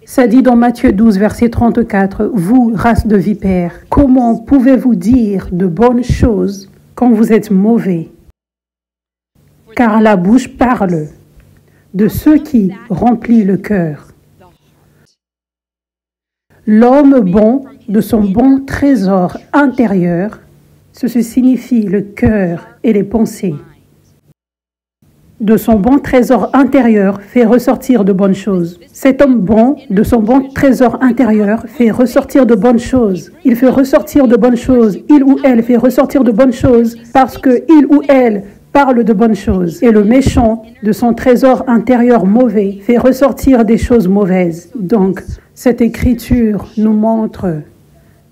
Ça dit dans Matthieu 12, verset 34, « Vous, race de vipères, comment pouvez-vous dire de bonnes choses quand vous êtes mauvais? Car la bouche parle de ce qui remplit le cœur. L'homme bon de son bon trésor intérieur, ceci signifie le cœur et les pensées. De son bon trésor intérieur fait ressortir de bonnes choses. Cet homme bon, de son bon trésor intérieur, fait ressortir de bonnes choses. Il fait ressortir de bonnes choses. Il ou elle fait ressortir de bonnes choses parce que il ou elle parle de bonnes choses. Et le méchant, de son trésor intérieur mauvais, fait ressortir des choses mauvaises. Donc, cette écriture nous montre,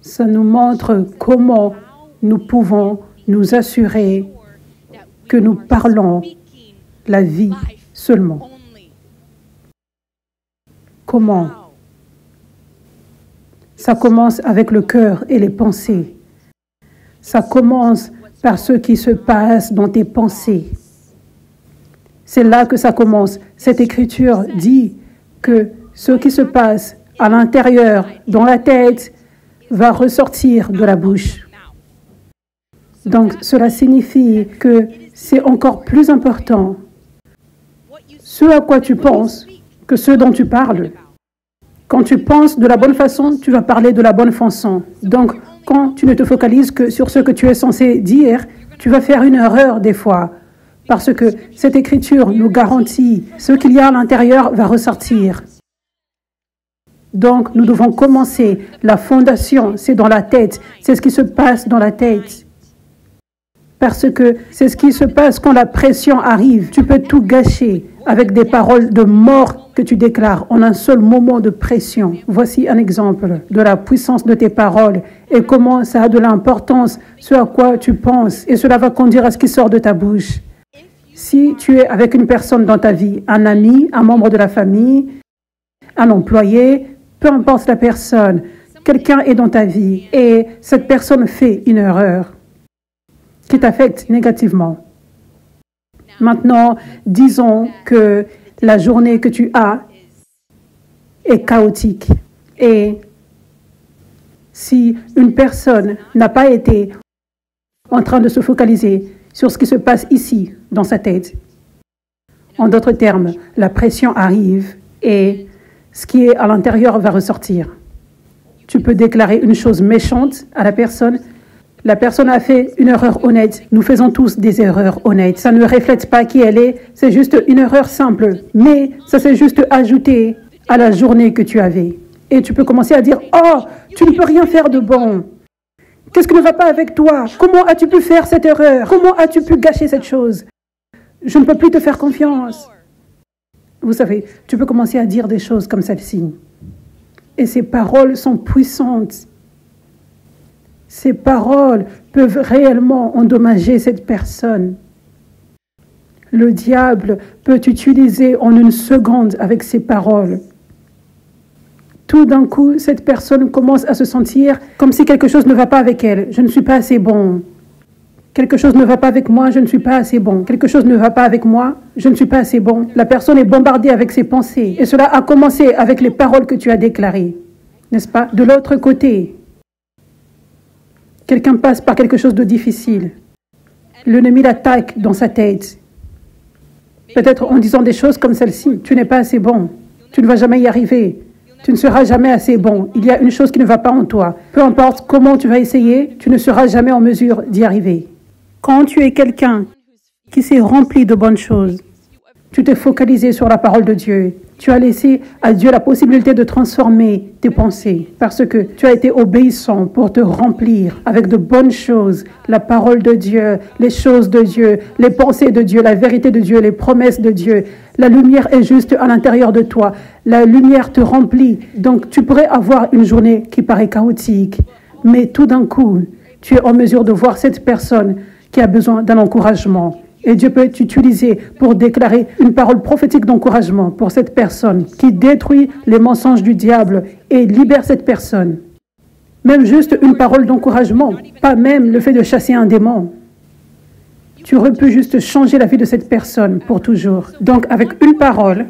ça nous montre comment nous pouvons nous assurer que nous parlons la vie seulement. Comment? Ça commence avec le cœur et les pensées. Ça commence par ce qui se passe dans tes pensées. C'est là que ça commence. Cette écriture dit que ce qui se passe à l'intérieur, dans la tête, va ressortir de la bouche. Donc, cela signifie que c'est encore plus important ce à quoi tu penses que ce dont tu parles. Quand tu penses de la bonne façon, tu vas parler de la bonne façon. Donc, quand tu ne te focalises que sur ce que tu es censé dire, tu vas faire une erreur des fois. Parce que cette écriture nous garantit ce qu'il y a à l'intérieur va ressortir. Donc, nous devons commencer. La fondation, c'est dans la tête. C'est ce qui se passe dans la tête. Parce que c'est ce qui se passe quand la pression arrive. Tu peux tout gâcher avec des paroles de mort que tu déclares en un seul moment de pression. Voici un exemple de la puissance de tes paroles et comment ça a de l'importance, ce à quoi tu penses, et cela va conduire à ce qui sort de ta bouche. Si tu es avec une personne dans ta vie, un ami, un membre de la famille, un employé, peu importe la personne, quelqu'un est dans ta vie et cette personne fait une erreur qui t'affecte négativement. Maintenant, disons que la journée que tu as est chaotique et si une personne n'a pas été en train de se focaliser sur ce qui se passe ici, dans sa tête, en d'autres termes, la pression arrive et ce qui est à l'intérieur va ressortir. Tu peux déclarer une chose méchante à la personne. La personne a fait une erreur honnête. Nous faisons tous des erreurs honnêtes. Ça ne reflète pas qui elle est. C'est juste une erreur simple. Mais ça s'est juste ajouté à la journée que tu avais. Et tu peux commencer à dire « Oh, tu ne peux rien faire de bon. Qu'est-ce qui ne va pas avec toi? Comment as-tu pu faire cette erreur? Comment as-tu pu gâcher cette chose? Je ne peux plus te faire confiance. » Vous savez, tu peux commencer à dire des choses comme celle-ci. Et ces paroles sont puissantes. Ces paroles peuvent réellement endommager cette personne. Le diable peut t'utiliser en une seconde avec ces paroles. Tout d'un coup, cette personne commence à se sentir comme si quelque chose ne va pas avec elle. Je ne suis pas assez bon. Quelque chose ne va pas avec moi, je ne suis pas assez bon. Quelque chose ne va pas avec moi, je ne suis pas assez bon. La personne est bombardée avec ses pensées. Et cela a commencé avec les paroles que tu as déclarées. N'est-ce pas? De l'autre côté, quelqu'un passe par quelque chose de difficile. L'ennemi l'attaque dans sa tête. Peut-être en disant des choses comme celle-ci. Tu n'es pas assez bon. Tu ne vas jamais y arriver. Tu ne seras jamais assez bon. Il y a une chose qui ne va pas en toi. Peu importe comment tu vas essayer, tu ne seras jamais en mesure d'y arriver. Quand tu es quelqu'un qui s'est rempli de bonnes choses, tu t'es focalisé sur la parole de Dieu. Tu as laissé à Dieu la possibilité de transformer tes pensées parce que tu as été obéissant pour te remplir avec de bonnes choses, la parole de Dieu, les choses de Dieu, les pensées de Dieu, la vérité de Dieu, les promesses de Dieu. La lumière est juste à l'intérieur de toi. La lumière te remplit. Donc tu pourrais avoir une journée qui paraît chaotique, mais tout d'un coup, tu es en mesure de voir cette personne qui a besoin d'un encouragement. Et Dieu peut t'utiliser pour déclarer une parole prophétique d'encouragement pour cette personne qui détruit les mensonges du diable et libère cette personne. Même juste une parole d'encouragement, pas même le fait de chasser un démon. Tu aurais pu juste changer la vie de cette personne pour toujours. Donc avec une parole,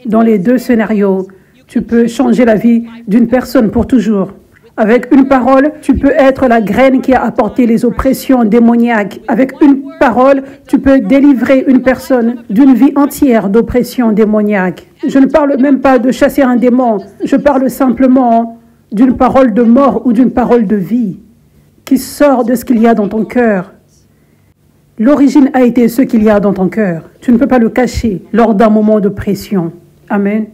dans les deux scénarios, tu peux changer la vie d'une personne pour toujours. Avec une parole, tu peux être la graine qui a apporté les oppressions démoniaques. Avec une parole, tu peux délivrer une personne d'une vie entière d'oppression démoniaque. Je ne parle même pas de chasser un démon. Je parle simplement d'une parole de mort ou d'une parole de vie qui sort de ce qu'il y a dans ton cœur. L'origine a été ce qu'il y a dans ton cœur. Tu ne peux pas le cacher lors d'un moment de pression. Amen.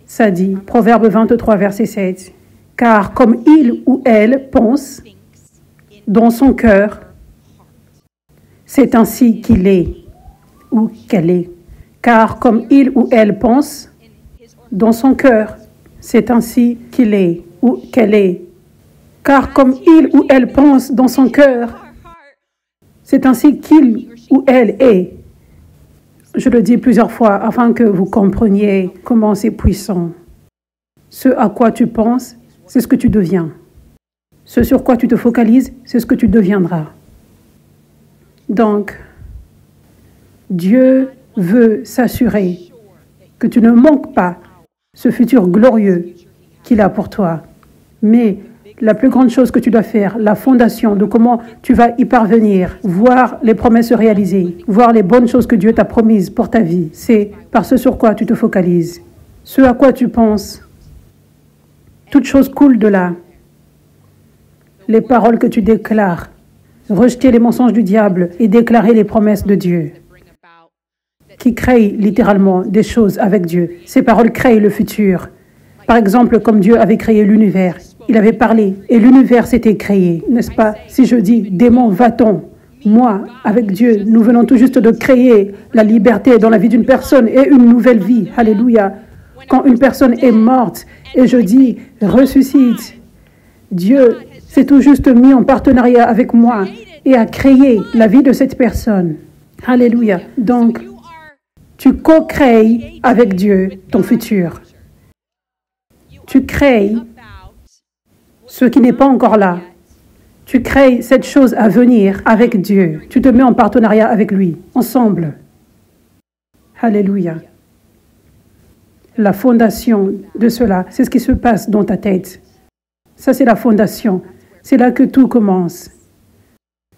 Ça dit, Proverbe 23, verset 7. Car comme il ou elle pense dans son cœur, c'est ainsi qu'il est ou qu'elle est. Car comme il ou elle pense dans son cœur, c'est ainsi qu'il est ou qu'elle est. Car comme il ou elle pense dans son cœur, c'est ainsi qu'il ou elle est. Je le dis plusieurs fois afin que vous compreniez comment c'est puissant. Ce à quoi tu penses, c'est ce que tu deviens. Ce sur quoi tu te focalises, c'est ce que tu deviendras. Donc, Dieu veut s'assurer que tu ne manques pas ce futur glorieux qu'il a pour toi. Mais la plus grande chose que tu dois faire, la fondation de comment tu vas y parvenir, voir les promesses se réaliser, voir les bonnes choses que Dieu t'a promises pour ta vie, c'est par ce sur quoi tu te focalises, ce à quoi tu penses. Toute chose coule de là. Les paroles que tu déclares, rejeter les mensonges du diable et déclarer les promesses de Dieu, qui créent littéralement des choses avec Dieu. Ces paroles créent le futur. Par exemple, comme Dieu avait créé l'univers, il avait parlé et l'univers s'était créé, n'est-ce pas? Si je dis « démon, va-t-on » moi, avec Dieu, nous venons tout juste de créer la liberté dans la vie d'une personne et une nouvelle vie. Alléluia. Quand une personne est morte et je dis « ressuscite », Dieu s'est tout juste mis en partenariat avec moi et a créé la vie de cette personne. Alléluia. Donc, tu co-crées avec Dieu ton futur. Tu crées ce qui n'est pas encore là. Tu crées cette chose à venir avec Dieu. Tu te mets en partenariat avec lui, ensemble. Alléluia. La fondation de cela, c'est ce qui se passe dans ta tête. Ça, c'est la fondation. C'est là que tout commence.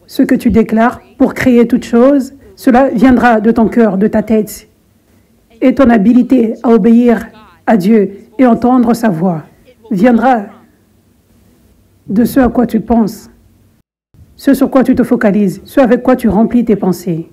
Ce que tu déclares pour créer toute chose, cela viendra de ton cœur, de ta tête. Et ton habilité à obéir à Dieu et entendre sa voix viendra de ce à quoi tu penses, ce sur quoi tu te focalises, ce avec quoi tu remplis tes pensées.